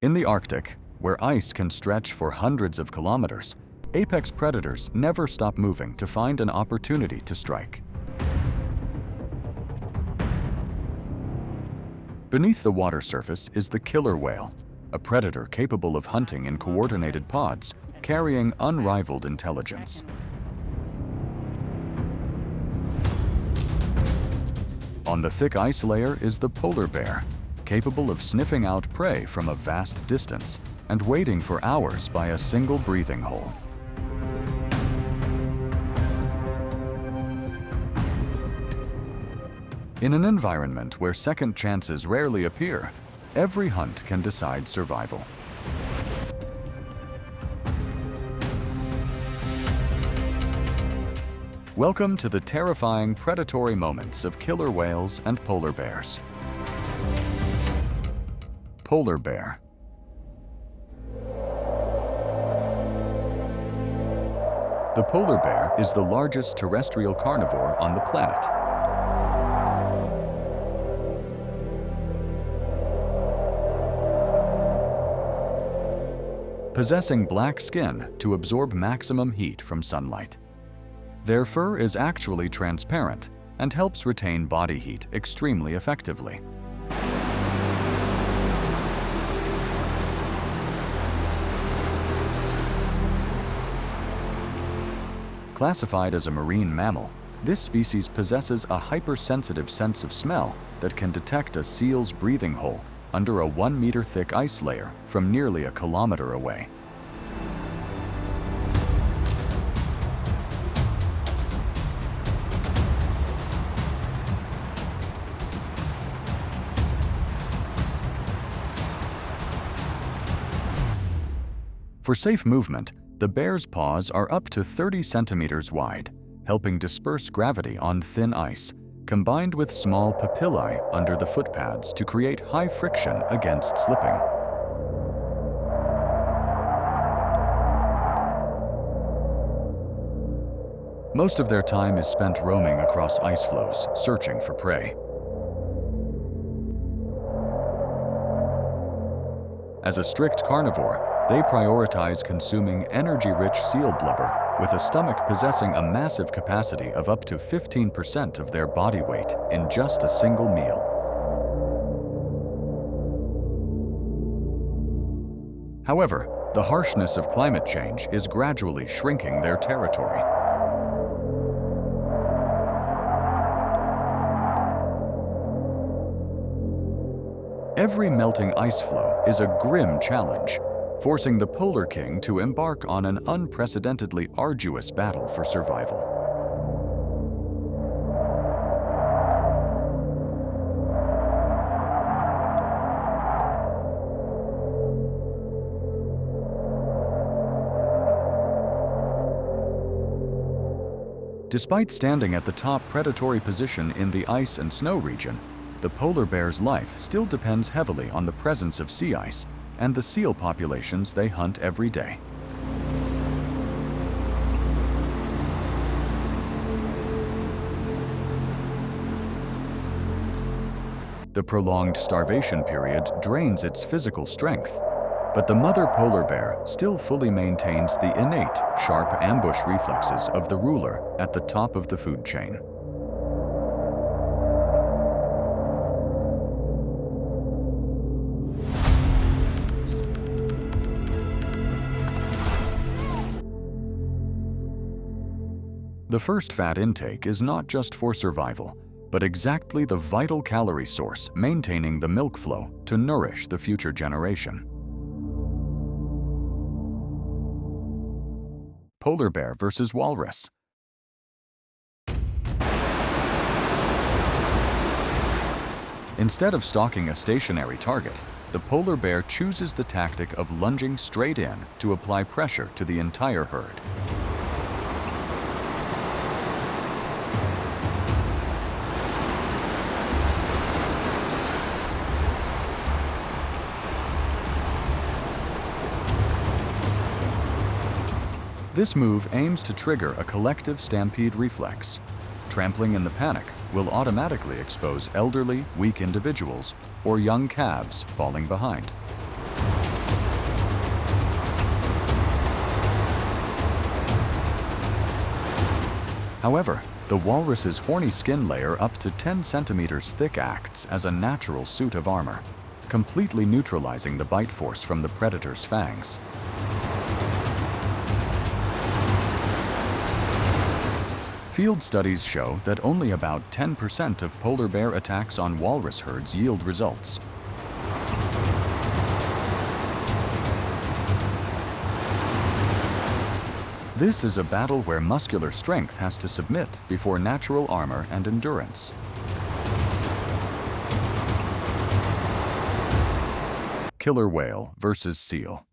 In the Arctic, where ice can stretch for hundreds of kilometers, apex predators never stop moving to find an opportunity to strike. Beneath the water surface is the killer whale, a predator capable of hunting in coordinated pods, carrying unrivaled intelligence. On the thick ice layer is the polar bear, capable of sniffing out prey from a vast distance and waiting for hours by a single breathing hole. In an environment where second chances rarely appear, every hunt can decide survival. Welcome to the terrifying predatory moments of killer whales and polar bears. Polar bear. The polar bear is the largest terrestrial carnivore on the planet. Possessing black skin to absorb maximum heat from sunlight. Their fur is actually transparent and helps retain body heat extremely effectively. Classified as a marine mammal, this species possesses a hypersensitive sense of smell that can detect a seal's breathing hole under a 1-meter thick ice layer from nearly a kilometer away. For safe movement, the bear's paws are up to 30 centimeters wide, helping disperse gravity on thin ice, combined with small papillae under the footpads to create high friction against slipping. Most of their time is spent roaming across ice floes, searching for prey. As a strict carnivore, they prioritize consuming energy-rich seal blubber, with a stomach possessing a massive capacity of up to 15% of their body weight in just a single meal. However, the harshness of climate change is gradually shrinking their territory. Every melting ice floe is a grim challenge, forcing the polar king to embark on an unprecedentedly arduous battle for survival. Despite standing at the top predatory position in the ice and snow region, the polar bear's life still depends heavily on the presence of sea ice and the seal populations they hunt every day. The prolonged starvation period drains its physical strength, but the mother polar bear still fully maintains the innate, sharp ambush reflexes of the ruler at the top of the food chain. The first fat intake is not just for survival, but exactly the vital calorie source maintaining the milk flow to nourish the future generation. Polar bear versus walrus. Instead of stalking a stationary target, the polar bear chooses the tactic of lunging straight in to apply pressure to the entire herd. This move aims to trigger a collective stampede reflex. Trampling in the panic will automatically expose elderly, weak individuals or young calves falling behind. However, the walrus's horny skin layer up to 10 centimeters thick acts as a natural suit of armor, completely neutralizing the bite force from the predator's fangs. Field studies show that only about 10% of polar bear attacks on walrus herds yield results. This is a battle where muscular strength has to submit before natural armor and endurance. Killer whale versus seal.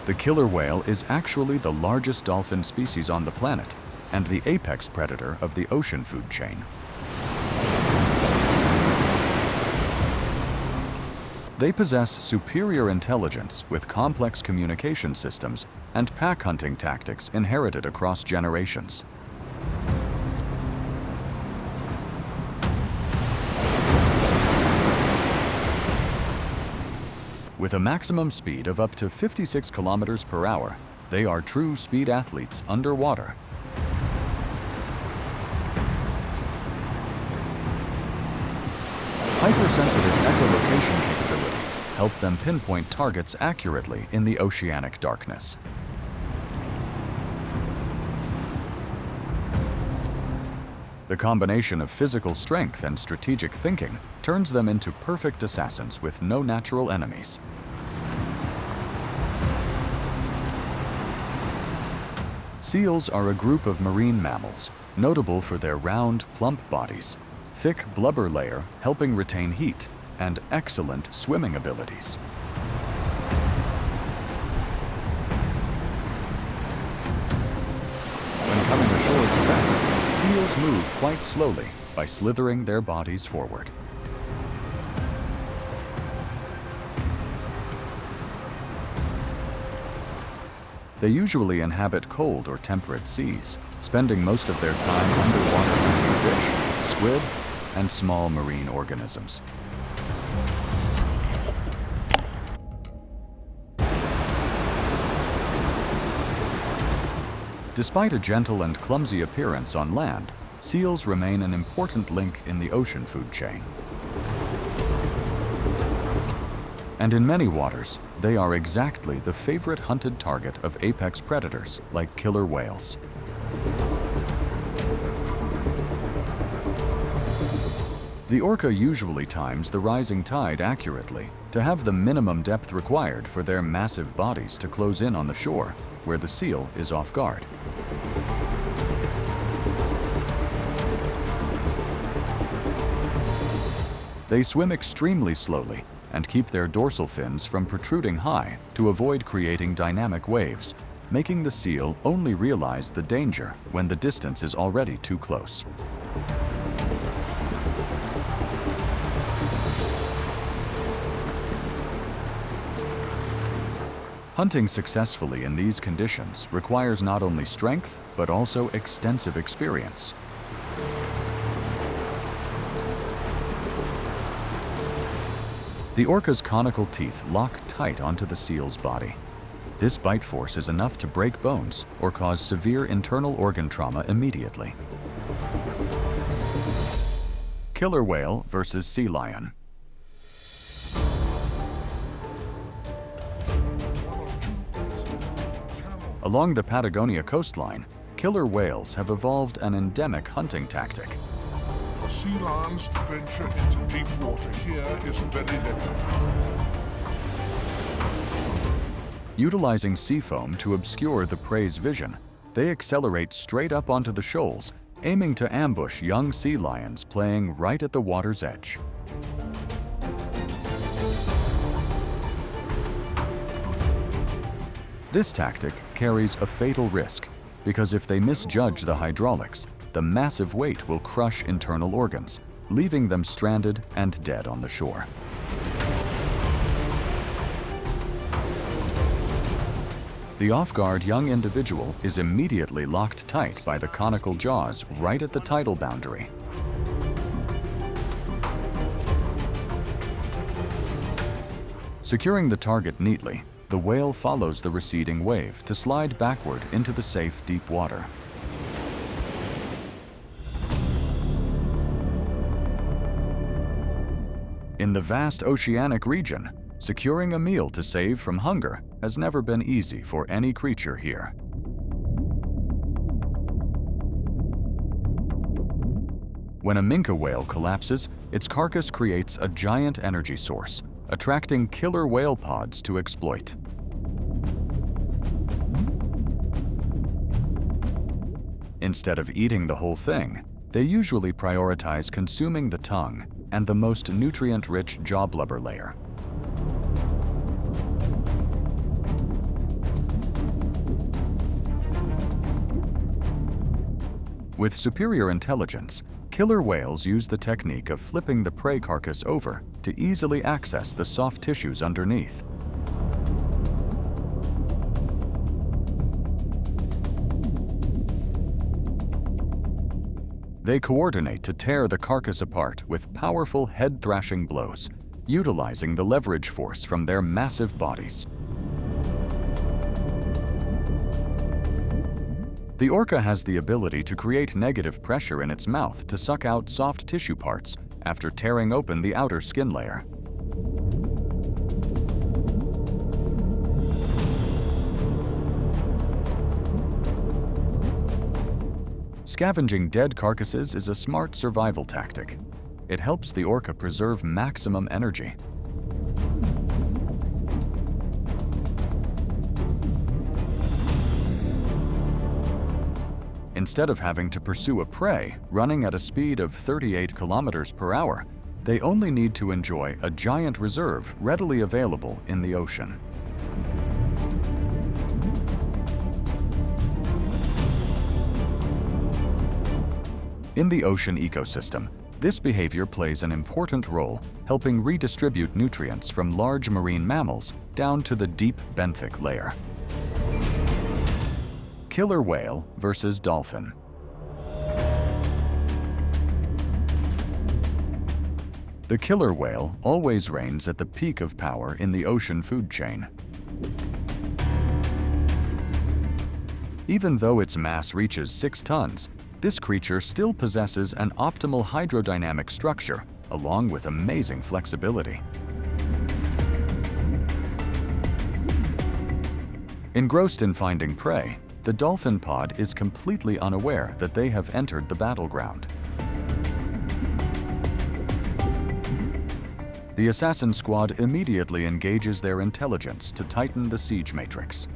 The killer whale is actually the largest dolphin species on the planet and the apex predator of the ocean food chain. They possess superior intelligence with complex communication systems and pack hunting tactics inherited across generations. With a maximum speed of up to 56 kilometers per hour, they are true speed athletes underwater. Hypersensitive echolocation capabilities help them pinpoint targets accurately in the oceanic darkness. The combination of physical strength and strategic thinking turns them into perfect assassins with no natural enemies. Seals are a group of marine mammals, notable for their round, plump bodies, thick blubber layer helping retain heat, and excellent swimming abilities. When coming ashore to rest, seals move quite slowly by slithering their bodies forward. They usually inhabit cold or temperate seas, spending most of their time underwater hunting fish, squid, and small marine organisms. Despite a gentle and clumsy appearance on land, seals remain an important link in the ocean food chain. And in many waters, they are exactly the favorite hunted target of apex predators like killer whales. The orca usually times the rising tide accurately to have the minimum depth required for their massive bodies to close in on the shore, where the seal is off guard. They swim extremely slowly and keep their dorsal fins from protruding high to avoid creating dynamic waves, making the seal only realize the danger when the distance is already too close. Hunting successfully in these conditions requires not only strength, but also extensive experience. The orca's conical teeth lock tight onto the seal's body. This bite force is enough to break bones or cause severe internal organ trauma immediately. Killer whale versus sea lion. Along the Patagonia coastline, killer whales have evolved an endemic hunting tactic. For sea lions to venture into deep water here is very limited. Utilizing sea foam to obscure the prey's vision, they accelerate straight up onto the shoals, aiming to ambush young sea lions playing right at the water's edge. This tactic carries a fatal risk, because if they misjudge the hydraulics, the massive weight will crush internal organs, leaving them stranded and dead on the shore. The off-guard young individual is immediately locked tight by the conical jaws right at the tidal boundary. Securing the target neatly, The whale follows the receding wave to slide backward into the safe deep water. In the vast oceanic region, securing a meal to save from hunger has never been easy for any creature here. When a minke whale collapses, its carcass creates a giant energy source, attracting killer whale pods to exploit. Instead of eating the whole thing, they usually prioritize consuming the tongue and the most nutrient-rich jaw blubber layer. With superior intelligence, killer whales use the technique of flipping the prey carcass over to easily access the soft tissues underneath. They coordinate to tear the carcass apart with powerful head-thrashing blows, utilizing the leverage force from their massive bodies. The orca has the ability to create negative pressure in its mouth to suck out soft tissue parts after tearing open the outer skin layer. Scavenging dead carcasses is a smart survival tactic. It helps the orca preserve maximum energy. Instead of having to pursue a prey running at a speed of 38 kilometers per hour, they only need to enjoy a giant reserve readily available in the ocean. In the ocean ecosystem, this behavior plays an important role, helping redistribute nutrients from large marine mammals down to the deep benthic layer. Killer whale versus dolphin. The killer whale always reigns at the peak of power in the ocean food chain. Even though its mass reaches 6 tons, this creature still possesses an optimal hydrodynamic structure along with amazing flexibility. Engrossed in finding prey, the dolphin pod is completely unaware that they have entered the battleground. The assassin squad immediately engages their intelligence to tighten the siege matrix.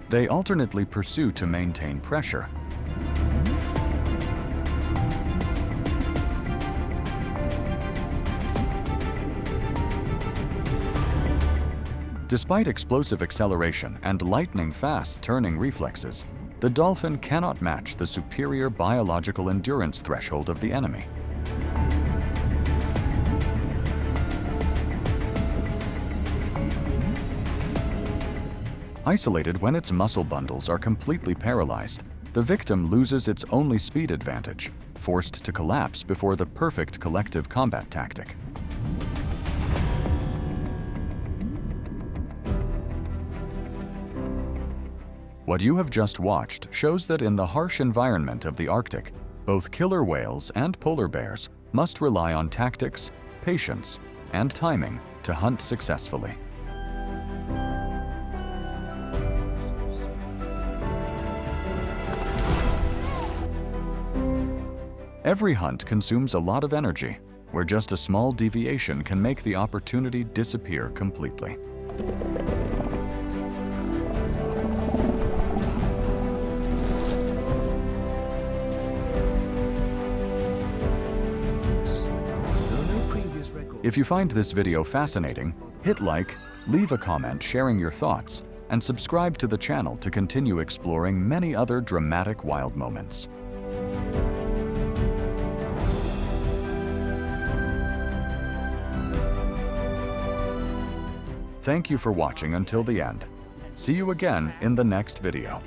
They alternately pursue to maintain pressure. Despite explosive acceleration and lightning-fast turning reflexes, the dolphin cannot match the superior biological endurance threshold of the enemy. Isolated when its muscle bundles are completely paralyzed, the victim loses its only speed advantage, forced to collapse before the perfect collective combat tactic. What you have just watched shows that in the harsh environment of the Arctic, both killer whales and polar bears must rely on tactics, patience, and timing to hunt successfully. Every hunt consumes a lot of energy, where just a small deviation can make the opportunity disappear completely. If you find this video fascinating, hit like, leave a comment sharing your thoughts, and subscribe to the channel to continue exploring many other dramatic wild moments. Thank you for watching until the end. See you again in the next video.